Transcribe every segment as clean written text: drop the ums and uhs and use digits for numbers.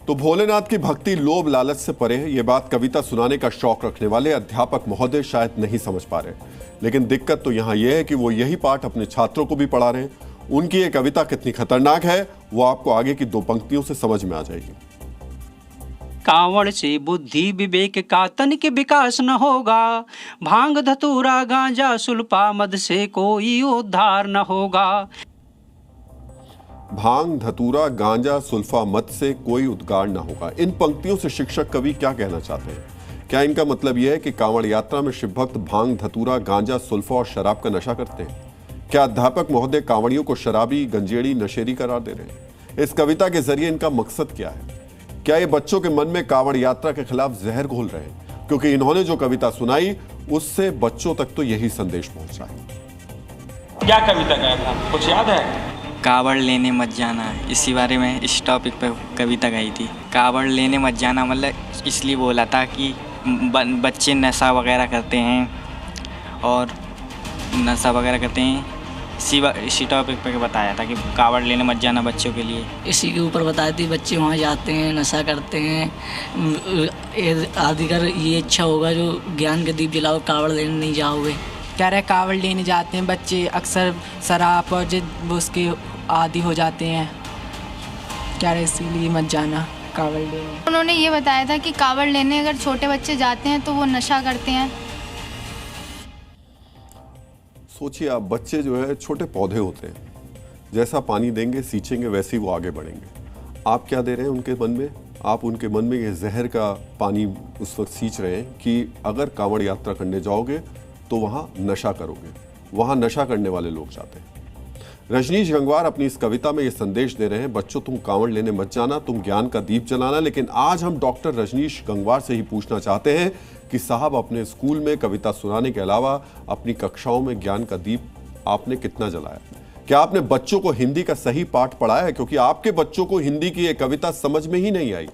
तो भोलेनाथ की भक्ति लोभ लालच से परे है, ये बात कविता सुनाने का शौक रखने वाले अध्यापक महोदय शायद नहीं समझ पा रहे। लेकिन दिक्कत तो यहाँ यह है कि वो यही पाठ अपने छात्रों को भी पढ़ा रहे हैं। उनकी ये कविता कितनी खतरनाक है वो आपको आगे की 2 पंक्तियों से समझ में आ जाएगी। कांवड़ से बुद्धि विवेक का तनिक विकास न होगा, भांग धतूरा गांजा सुल्फा मद से कोई उद्धार न होगा। भांग धतूरा गांजा सुल्फा मत से कोई उद्गार न होगा। इन पंक्तियों से शिक्षक कवि क्या कहना चाहते हैं? क्या इनका मतलब यह है कि कांवड़ यात्रा में शिव भक्त भांग धतूरा गांजा सुल्फा और शराब का नशा करते हैं? क्या अध्यापक महोदय कांवड़ियों को शराबी गंजेड़ी नशेड़ी करार दे रहे हैं? इस कविता के जरिए इनका मकसद क्या है? क्या ये बच्चों के मन में कांवड़ यात्रा के खिलाफ जहर घोल रहे हैं? क्योंकि इन्होंने जो कविता सुनाई उससे बच्चों तक तो यही संदेश पहुंचा है। क्या कविता गाया था, कुछ याद है? कावड़ लेने मत जाना, इसी बारे में इस टॉपिक पर कविता गाई थी। कावड़ लेने मत जाना मतलब इसलिए बोला था कि बच्चे नशा वगैरह करते हैं और नशा वगैरह करते हैं, इसी टॉपिक पर बताया था कि कावड़ लेने मत जाना बच्चों के लिए। इसी के ऊपर बताया थी बच्चे वहाँ जाते हैं, नशा करते हैं, आदि कर ये अच्छा होगा जो ज्ञान के दीप जलाओ, कावड़ लेने नहीं जाओगे। कह रहे कावड़ लेने जाते हैं बच्चे, अक्सर शराब और जिद उसके आदी हो जाते हैं, कह रहे इसीलिए मत जाना कावड़ लेने। उन्होंने ये बताया था कि कावड़ लेने अगर छोटे बच्चे जाते हैं तो वो नशा करते हैं। सोचिए आप, बच्चे जो है छोटे पौधे होते हैं, जैसा पानी देंगे सींचेंगे वैसे ही वो आगे बढ़ेंगे। आप क्या दे रहे हैं उनके मन में? आप उनके मन में ये जहर का पानी उस वक्त सींच रहे हैं कि अगर कांवड़ यात्रा करने जाओगे तो वहां नशा करोगे। वहां नशा करने वाले लोग जाते हैं। रजनीश गंगवार अपनी इस कविता में ये संदेश दे रहे हैं, बच्चों तुम कांवड़ लेने मत जाना, तुम ज्ञान का दीप जलाना। लेकिन आज हम डॉक्टर रजनीश गंगवार से ही पूछना चाहते हैं कि साहब, अपने स्कूल में कविता सुनाने के अलावा अपनी कक्षाओं में ज्ञान का दीप आपने कितना जलाया? क्या आपने बच्चों को हिंदी का सही पाठ पढ़ाया है? क्योंकि आपके बच्चों को हिंदी की यह कविता समझ में ही नहीं आई।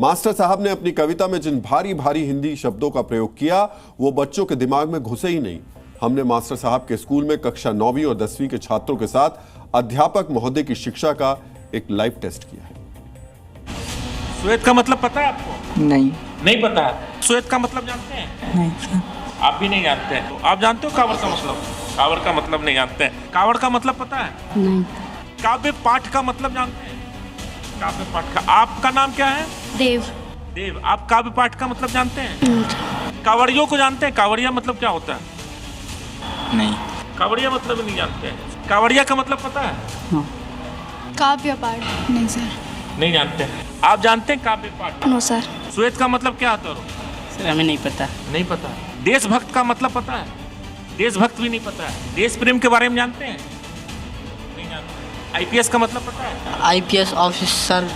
मास्टर साहब ने अपनी कविता में जिन भारी भारी हिंदी शब्दों का प्रयोग किया वो बच्चों के दिमाग में घुसे ही नहीं। हमने मास्टर साहब के स्कूल में कक्षा 9वीं और 10वीं के छात्रों के साथ अध्यापक महोदय की शिक्षा का एक लाइव टेस्ट किया है। श्वेत का मतलब पता है आपको? नहीं पता है। श्वेत का मतलब जानते हैं? नहीं सर। आप भी नहीं जानते हैं? तो आप जानते हो कावड़ का मतलब? कावड़ का मतलब नहीं जानते हैं। कावड़ का मतलब पता है? नहीं। काव्य पाठ का मतलब जानते हैं? काव्य पाठ का। आपका नाम क्या है? देव। आप काव्य पाठ का मतलब जानते हैं? कावड़ियों को जानते हैं? कावड़िया मतलब क्या होता है? नहीं। कावड़िया मतलब नहीं जानते हैं। कावड़िया का मतलब पता है? काव्य पाठ नहीं सर। नहीं जानते हैं। आप जानते हैं काव्य पाठ? No sir. श्वेत का मतलब क्या होता है? सर हमें नहीं पता। नहीं पता। देशभक्त का मतलब पता है? देशभक्त भी नहीं पता है। देश प्रेम के बारे में जानते हैं? नहीं जानते। आईपीएस का मतलब पता है? IPS officer.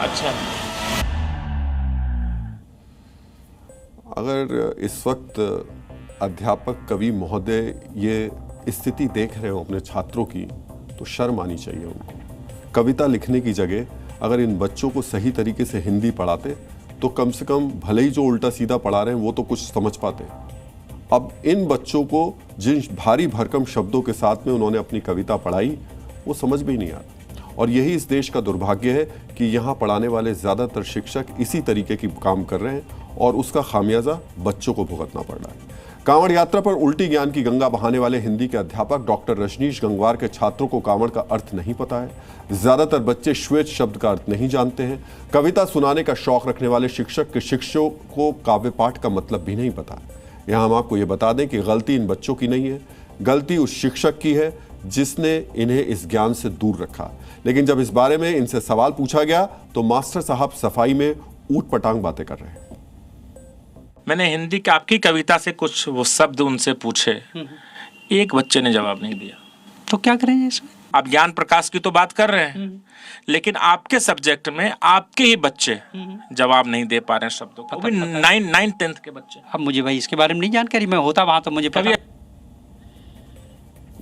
अच्छा। अगर इस वक्त अध्यापक कवि महोदय ये स्थिति देख रहे हो अपने छात्रों की तो शर्म आनी चाहिए उनको। कविता लिखने की जगह अगर इन बच्चों को सही तरीके से हिंदी पढ़ाते तो कम से कम भले ही जो उल्टा सीधा पढ़ा रहे हैं वो तो कुछ समझ पाते। अब इन बच्चों को जिन भारी भरकम शब्दों के साथ में उन्होंने अपनी कविता पढ़ाई वो समझ में ही नहीं आता। और यही इस देश का दुर्भाग्य है कि यहाँ पढ़ाने वाले ज़्यादातर शिक्षक इसी तरीके की काम कर रहे हैं और उसका खामियाजा बच्चों को भुगतना पड़ रहा है। कांवड़ यात्रा पर उल्टी ज्ञान की गंगा बहाने वाले हिंदी के अध्यापक डॉक्टर रजनीश गंगवार के छात्रों को कांवड़ का अर्थ नहीं पता है। ज्यादातर बच्चे श्वेत शब्द का अर्थ नहीं जानते हैं। कविता सुनाने का शौक रखने वाले शिक्षक के शिक्षकों को काव्य पाठ का मतलब भी नहीं पता। यहां हम आपको यह बता दें कि गलती इन बच्चों की नहीं है, गलती उस शिक्षक की है जिसने इन्हें इस ज्ञान से दूर रखा। लेकिन जब इस बारे में इनसे सवाल पूछा गया तो मास्टर साहब सफाई में ऊट पटांग बातें कर रहे हैं। मैंने हिंदी की आपकी कविता से कुछ वो शब्द उनसे पूछे, एक बच्चे ने जवाब नहीं दिया। तो क्या करेंगे इसमें? आप ज्ञान प्रकाश की तो बात कर रहे हैं, लेकिन आपके सब्जेक्ट में आपके ही बच्चे जवाब नहीं दे पा रहे हैं शब्दों को। अभी 9th 10th के बच्चे। अब मुझे भाई इसके बारे में नहीं जानकारी, मैं होता वहां तो मुझे पता।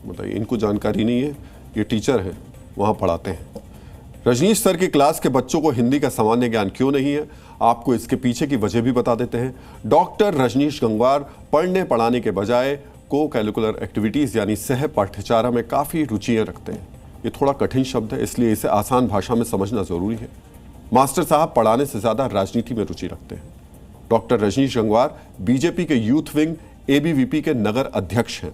बताइए, इनको जानकारी नहीं है, ये टीचर हैं, वहां पढ़ाते हैं। रजनीश सर की क्लास के बच्चों को हिंदी का सामान्य ज्ञान क्यों नहीं है, आपको इसके पीछे की वजह भी बता देते हैं। डॉक्टर रजनीश गंगवार पढ़ने पढ़ाने के बजाय को कैरिकुलर एक्टिविटीज़ यानी सह पाठ्यचारा में काफ़ी रुचियाँ रखते हैं। ये थोड़ा कठिन शब्द है, इसलिए इसे आसान भाषा में समझना ज़रूरी है। मास्टर साहब पढ़ाने से ज्यादा राजनीति में रुचि रखते हैं। डॉक्टर रजनीश गंगवार बीजेपी के यूथ विंग एबीवीपी के नगर अध्यक्ष हैं।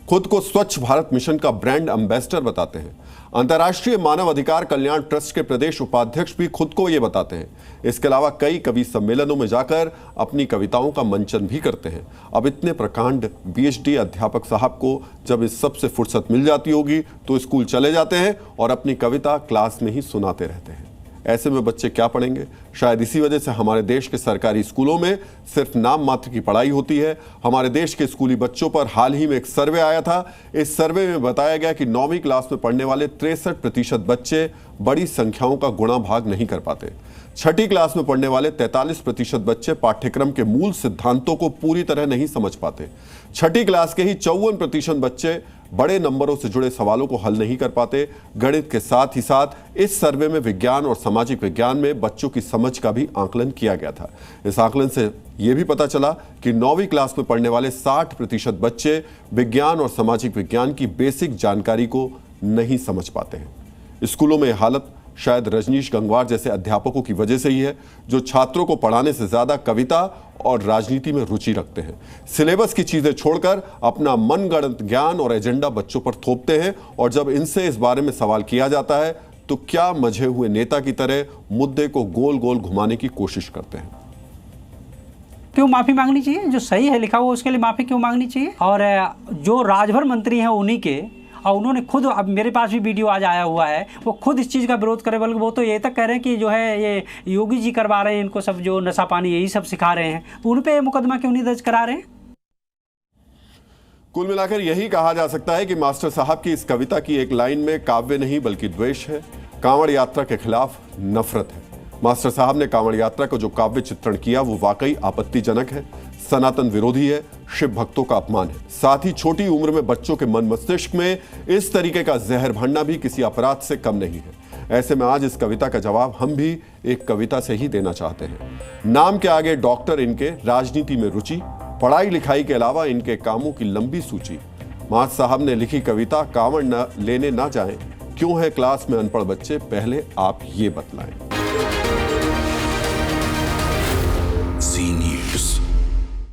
खुद को स्वच्छ भारत मिशन का ब्रांड एम्बेसडर बताते हैं। अंतर्राष्ट्रीय मानव अधिकार कल्याण ट्रस्ट के प्रदेश उपाध्यक्ष भी खुद को ये बताते हैं। इसके अलावा कई कवि सम्मेलनों में जाकर अपनी कविताओं का मंचन भी करते हैं। अब इतने प्रकांड पीएचडी अध्यापक साहब को जब इस सब से फुर्सत मिल जाती होगी तो स्कूल चले जाते हैं और अपनी कविता क्लास में ही सुनाते रहते हैं। ऐसे में बच्चे क्या पढ़ेंगे? शायद इसी वजह से हमारे देश के सरकारी स्कूलों में सिर्फ नाम मात्र की पढ़ाई होती है। हमारे देश के स्कूली बच्चों पर हाल ही में एक सर्वे आया था। इस सर्वे में बताया गया कि 9वीं क्लास में पढ़ने वाले 63% बच्चे बड़ी संख्याओं का गुणा भाग नहीं कर पाते। 6ठी क्लास में पढ़ने वाले 43% बच्चे पाठ्यक्रम के मूल सिद्धांतों को पूरी तरह नहीं समझ पाते। 6ठी क्लास के ही 54% बच्चे बड़े नंबरों से जुड़े सवालों को हल नहीं कर पाते। गणित के साथ ही साथ इस सर्वे में विज्ञान और सामाजिक विज्ञान में बच्चों की समझ का भी आकलन किया गया था। इस आकलन से यह भी पता चला कि 9वीं क्लास में पढ़ने वाले 60% बच्चे विज्ञान और सामाजिक विज्ञान की बेसिक जानकारी को नहीं समझ पाते हैं। स्कूलों में यह हालत शायद रजनीश गंगवार जैसे अध्यापकों की वजह से ही है, जो छात्रों को पढ़ाने से ज्यादा कविता और राजनीति में रुचि रखते हैं। सिलेबस की चीजें छोड़कर अपना मनगढ़ंत ज्ञान और एजेंडा बच्चों पर थोपते हैं और जब इनसे इस बारे में सवाल किया जाता है तो क्या मजे हुए नेता की तरह मुद्दे को गोल गोल घुमाने की कोशिश करते हैं। क्यों माफी मांगनी चाहिए? जो सही है लिखा हुआ उसके लिए माफी क्यों मांगनी चाहिए? और जो राजभर मंत्री हैं उन्हीं के, और उन्होंने खुद, अब मेरे पास भी वीडियो आज आया हुआ है, वो खुद इस चीज़ का विरोध करे, बल्कि वो तो ये तक कह रहे हैं कि जो है ये योगी जी करवा रहे हैं इनको सब, जो नशा पानी यही सब सिखा रहे हैं, तो उन पे मुकदमा क्यों नहीं दर्ज करा रहे हैं? कुल मिलाकर यही कहा जा सकता है कि मास्टर साहब की इस कविता की एक लाइन में काव्य नहीं बल्कि द्वेष है। कांवड़ यात्रा के खिलाफ नफरत है। मास्टर साहब ने कांवड़ यात्रा को जो काव्य चित्रण किया वो वाकई आपत्तिजनक है, सनातन विरोधी है, शिव भक्तों का अपमान है। साथ ही छोटी उम्र में बच्चों के मन मस्तिष्क में इस तरीके का जहर भरना भी किसी अपराध से कम नहीं है। ऐसे में आज इस कविता का जवाब हम भी एक कविता से ही देना चाहते हैं। नाम के आगे डॉक्टर, इनके राजनीति में रुचि, पढ़ाई लिखाई के अलावा इनके कामों की लंबी सूची। मास्टर साहब ने लिखी कविता कांवड़ लेने ना जाएं, क्यों है क्लास में अनपढ़ बच्चे, पहले आप ये बतलाएं।